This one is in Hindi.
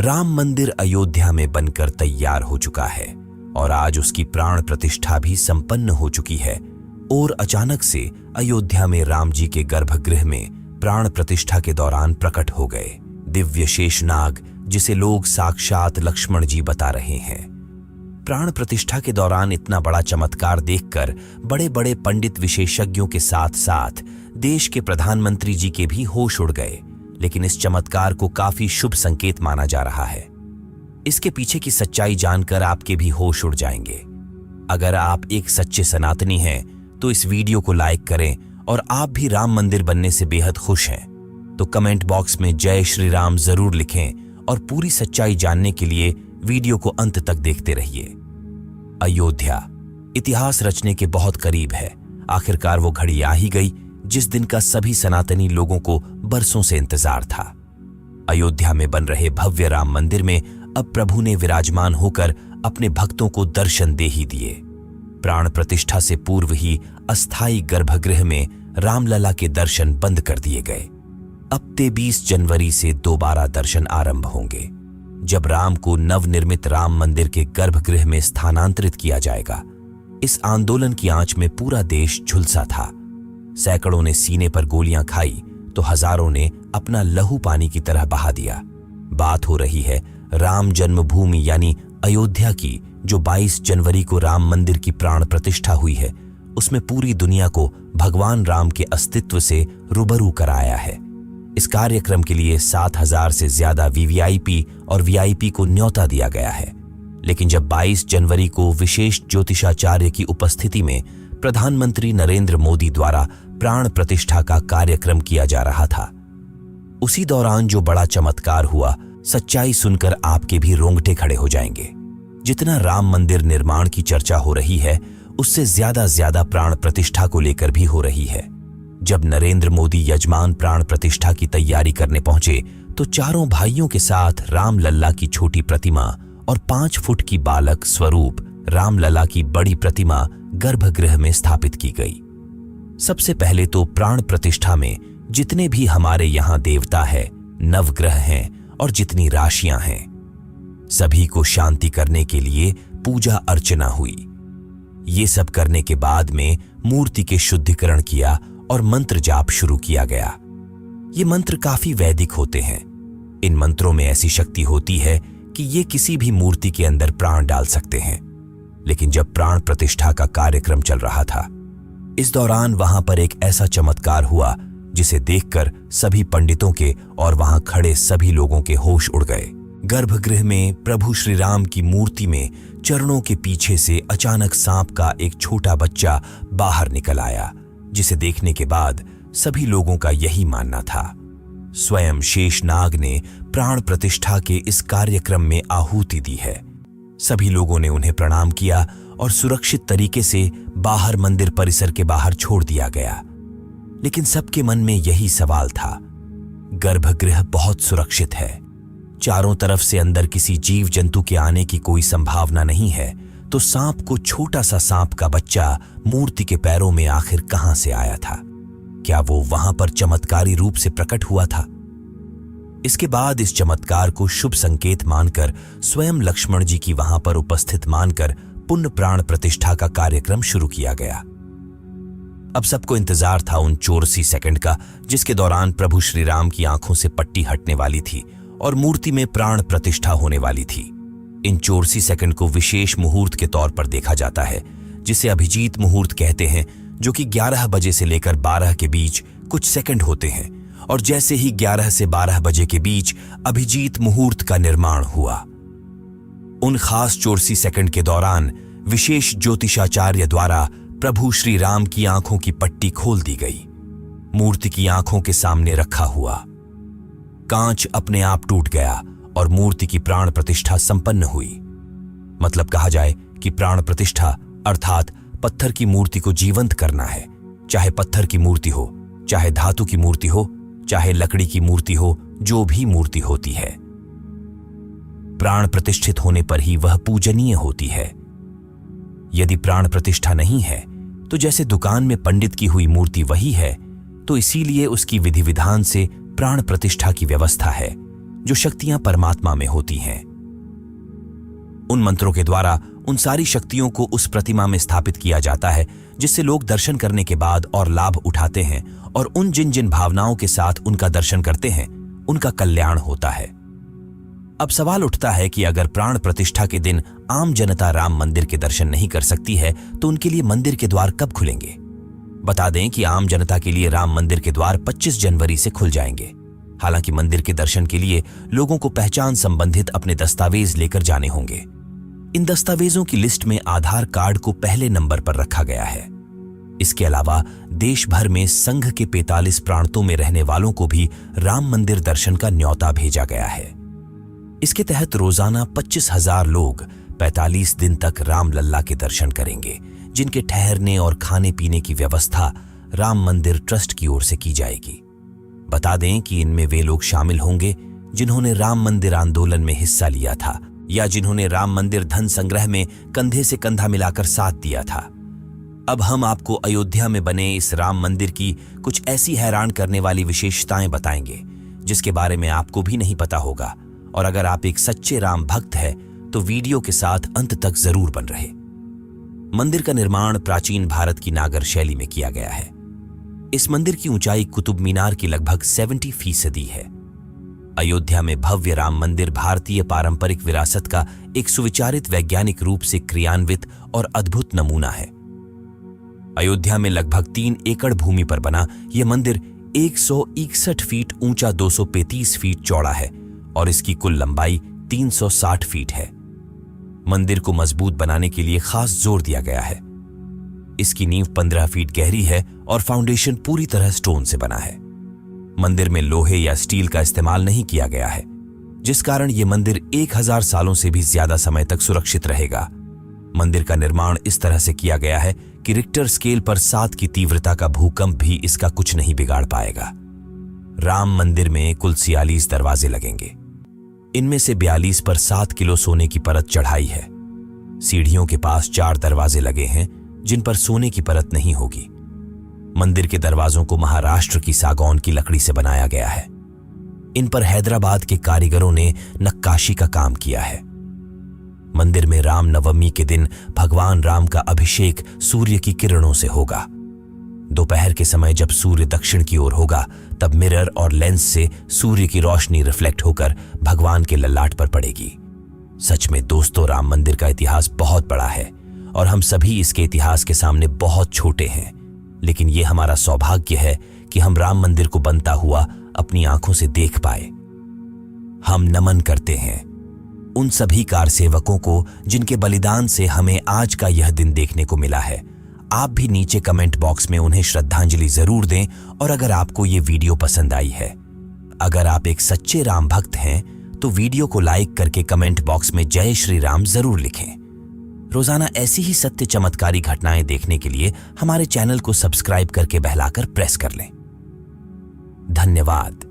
राम मंदिर अयोध्या में बनकर तैयार हो चुका है और आज उसकी प्राण प्रतिष्ठा भी संपन्न हो चुकी है। और अचानक से अयोध्या में राम जी के गर्भगृह में प्राण प्रतिष्ठा के दौरान प्रकट हो गए दिव्य शेषनाग, जिसे लोग साक्षात लक्ष्मण जी बता रहे हैं। प्राण प्रतिष्ठा के दौरान इतना बड़ा चमत्कार देखकर बड़े बड़े पंडित विशेषज्ञों के साथ साथ देश के प्रधानमंत्री जी के भी होश उड़ गए। लेकिन इस चमत्कार को काफी शुभ संकेत माना जा रहा है। इसके पीछे की सच्चाई जानकर आपके भी होश उड़ जाएंगे। अगर आप एक सच्चे सनातनी हैं तो इस वीडियो को लाइक करें, और आप भी राम मंदिर बनने से बेहद खुश हैं तो कमेंट बॉक्स में जय श्री राम जरूर लिखें और पूरी सच्चाई जानने के लिए वीडियो को अंत तक देखते रहिए। अयोध्या इतिहास रचने के बहुत करीब है। आखिरकार वो घड़ी आ ही गई जिस दिन का सभी सनातनी लोगों को बरसों से इंतजार था। अयोध्या में बन रहे भव्य राम मंदिर में अब प्रभु ने विराजमान होकर अपने भक्तों को दर्शन दे ही दिए। प्राण प्रतिष्ठा से पूर्व ही अस्थायी गर्भगृह में रामलला के दर्शन बंद कर दिए गए। अब 23 जनवरी से दोबारा दर्शन आरंभ होंगे, जब राम को नवनिर्मित राम मंदिर के गर्भगृह में स्थानांतरित किया जाएगा। इस आंदोलन की आंच में पूरा देश झुलसा था। सैकड़ों ने सीने पर गोलियां खाई तो हजारों ने अपना लहू पानी की तरह बहा दिया। बात हो रही है राम जन्मभूमि यानी अयोध्या की, जो 22 जनवरी को राम मंदिर की प्राण प्रतिष्ठा हुई है। उसमें पूरी दुनिया को भगवान राम के अस्तित्व से रूबरू कराया है। इस कार्यक्रम के लिए 7,000 से ज्यादा वीवीआईपी और वीआईपी को न्योता दिया गया है। लेकिन जब 22 जनवरी को विशेष ज्योतिषाचार्य की उपस्थिति में प्रधानमंत्री नरेंद्र मोदी द्वारा प्राण प्रतिष्ठा का कार्यक्रम किया जा रहा था, उसी दौरान जो बड़ा चमत्कार हुआ, सच्चाई सुनकर आपके भी रोंगटे खड़े हो जाएंगे। जितना राम मंदिर निर्माण की चर्चा हो रही है, उससे ज्यादा प्राण प्रतिष्ठा को लेकर भी हो रही है। जब नरेंद्र मोदी यजमान प्राण प्रतिष्ठा की तैयारी करने पहुंचे तो चारों भाइयों के साथ रामलला की छोटी प्रतिमा और 5 फुट की बालक स्वरूप रामलला की बड़ी प्रतिमा गर्भगृह में स्थापित की गई। सबसे पहले तो प्राण प्रतिष्ठा में जितने भी हमारे यहाँ देवता है, नवग्रह हैं और जितनी राशियां हैं, सभी को शांति करने के लिए पूजा अर्चना हुई। ये सब करने के बाद में मूर्ति के शुद्धिकरण किया और मंत्र जाप शुरू किया गया। ये मंत्र काफी वैदिक होते हैं। इन मंत्रों में ऐसी शक्ति होती है कि ये किसी भी मूर्ति के अंदर प्राण डाल सकते हैं। लेकिन जब प्राण प्रतिष्ठा का कार्यक्रम चल रहा था, इस दौरान वहां पर एक ऐसा चमत्कार हुआ जिसे देखकर सभी पंडितों के और वहां खड़े सभी लोगों के होश उड़ गए। गर्भगृह में प्रभु श्री राम की मूर्ति में चरणों के पीछे से अचानक सांप का एक छोटा बच्चा बाहर निकल आया, जिसे देखने के बाद सभी लोगों का यही मानना था। स्वयं शेषनाग ने प्राण प्रतिष्ठा के इस कार्यक्रम में आहुति दी है। सभी लोगों ने उन्हें प्रणाम किया और सुरक्षित तरीके से बाहर मंदिर परिसर के बाहर छोड़ दिया गया। लेकिन सबके मन में यही सवाल था, गर्भगृह बहुत सुरक्षित है, चारों तरफ से अंदर किसी जीव जंतु के आने की कोई संभावना नहीं है, तो सांप को छोटा सा सांप का बच्चा मूर्ति के पैरों में आखिर कहां से आया था? क्या वो वहां पर चमत्कारी रूप से प्रकट हुआ था? इसके बाद इस चमत्कार को शुभ संकेत मानकर स्वयं लक्ष्मण जी की वहां पर उपस्थित मानकर पुण्य प्राण प्रतिष्ठा का कार्यक्रम शुरू किया गया। अब सबको इंतजार था उन 84 सेकंड का, जिसके दौरान प्रभु श्री राम की आंखों से पट्टी हटने वाली थी और मूर्ति में प्राण प्रतिष्ठा होने वाली थी। इन 84 सेकंड को विशेष मुहूर्त के तौर पर देखा जाता है, जिसे अभिजीत मुहूर्त कहते हैं, जो कि 11 बजे से लेकर 12 के बीच कुछ सेकंड होते हैं। और जैसे ही 11 से 12 बजे के बीच अभिजीत मुहूर्त का निर्माण हुआ, उन खास 84 सेकंड के दौरान विशेष ज्योतिषाचार्य द्वारा प्रभु श्री राम की आंखों की पट्टी खोल दी गई। मूर्ति की आंखों के सामने रखा हुआ कांच अपने आप टूट गया और मूर्ति की प्राण प्रतिष्ठा संपन्न हुई। मतलब कहा जाए कि प्राण प्रतिष्ठा अर्थात पत्थर की मूर्ति को जीवंत करना है। चाहे पत्थर की मूर्ति हो, चाहे धातु की मूर्ति हो, चाहे लकड़ी की मूर्ति हो, जो भी मूर्ति होती है, प्राण प्रतिष्ठित होने पर ही वह पूजनीय होती है। यदि प्राण प्रतिष्ठा नहीं है तो जैसे दुकान में पंडित की हुई मूर्ति वही है, तो इसीलिए उसकी विधि विधान से प्राण प्रतिष्ठा की व्यवस्था है। जो शक्तियां परमात्मा में होती हैं। उन मंत्रों के द्वारा उन सारी शक्तियों को उस प्रतिमा में स्थापित किया जाता है जिससे लोग दर्शन करने के बाद और लाभ उठाते हैं, और उन जिन जिन भावनाओं के साथ उनका दर्शन करते हैं उनका कल्याण होता है। अब सवाल उठता है कि अगर प्राण प्रतिष्ठा के दिन आम जनता राम मंदिर के दर्शन नहीं कर सकती है तो उनके लिए मंदिर के द्वार कब खुलेंगे? बता दें कि आम जनता के लिए राम मंदिर के द्वार 25 जनवरी से खुल जाएंगे। हालांकि मंदिर के दर्शन के लिए लोगों को पहचान संबंधित अपने दस्तावेज लेकर जाने होंगे। इन दस्तावेजों की लिस्ट में आधार कार्ड को पहले नंबर पर रखा गया है। इसके अलावा देश भर में संघ के 45 प्रांतों में रहने वालों को भी राम मंदिर दर्शन का न्योता भेजा गया है। इसके तहत रोजाना 25,000 लोग 45 दिन तक राम लल्ला के दर्शन करेंगे, जिनके ठहरने और खाने पीने की व्यवस्था राम मंदिर ट्रस्ट की ओर से की जाएगी। बता दें कि इनमें वे लोग शामिल होंगे जिन्होंने राम मंदिर आंदोलन में हिस्सा लिया था या जिन्होंने राम मंदिर धन संग्रह में कंधे से कंधा मिलाकर साथ दिया था। अब हम आपको अयोध्या में बने इस राम मंदिर की कुछ ऐसी हैरान करने वाली विशेषताएं बताएंगे जिसके बारे में आपको भी नहीं पता होगा, और अगर आप एक सच्चे राम भक्त हैं तो वीडियो के साथ अंत तक जरूर बन रहे। मंदिर का निर्माण प्राचीन भारत की नागर शैली में किया गया है। इस मंदिर की ऊंचाई कुतुब मीनार की लगभग 70% है। अयोध्या में भव्य राम मंदिर भारतीय पारंपरिक विरासत का एक सुविचारित वैज्ञानिक रूप से क्रियान्वित और अद्भुत नमूना है। अयोध्या में लगभग 3 एकड़ भूमि पर बना यह मंदिर 161 फीट ऊंचा, 235 फीट चौड़ा है और इसकी कुल लंबाई 360 फीट है। मंदिर को मजबूत बनाने के लिए खास जोर दिया गया है। इसकी नींव 15 फीट गहरी है और फाउंडेशन पूरी तरह स्टोन से बना है। मंदिर में लोहे या स्टील का इस्तेमाल नहीं किया गया है, जिस कारण यह मंदिर 1000 सालों से भी ज्यादा समय तक सुरक्षित रहेगा। मंदिर का निर्माण इस तरह से किया गया है कि रिक्टर स्केल पर 7 की तीव्रता का भूकंप भी इसका कुछ नहीं बिगाड़ पाएगा। राम मंदिर में कुल 46 दरवाजे लगेंगे। इनमें से 42 पर 7 किलो सोने की परत चढ़ाई है। सीढ़ियों के पास 4 दरवाजे लगे हैं जिन पर सोने की परत नहीं होगी। मंदिर के दरवाजों को महाराष्ट्र की सागौन की लकड़ी से बनाया गया है। इन पर हैदराबाद के कारीगरों ने नक्काशी का काम किया है। मंदिर में राम नवमी के दिन भगवान राम का अभिषेक सूर्य की किरणों से होगा। दोपहर के समय जब सूर्य दक्षिण की ओर होगा तब मिरर और लेंस से सूर्य की रोशनी रिफ्लेक्ट होकर भगवान के ललाट पर पड़ेगी। सच में दोस्तों, राम मंदिर का इतिहास बहुत बड़ा है और हम सभी इसके इतिहास के सामने बहुत छोटे हैं, लेकिन यह हमारा सौभाग्य है कि हम राम मंदिर को बनता हुआ अपनी आंखों से देख पाए। हम नमन करते हैं उन सभी कारसेवकों को जिनके बलिदान से हमें आज का यह दिन देखने को मिला है। आप भी नीचे कमेंट बॉक्स में उन्हें श्रद्धांजलि जरूर दें। और अगर आपको ये वीडियो पसंद आई है, अगर आप एक सच्चे राम भक्त हैं, तो वीडियो को लाइक करके कमेंट बॉक्स में जय श्री राम जरूर लिखें। रोजाना ऐसी ही सत्य चमत्कारी घटनाएं देखने के लिए हमारे चैनल को सब्सक्राइब करके बेल आइकन प्रेस कर लें। धन्यवाद।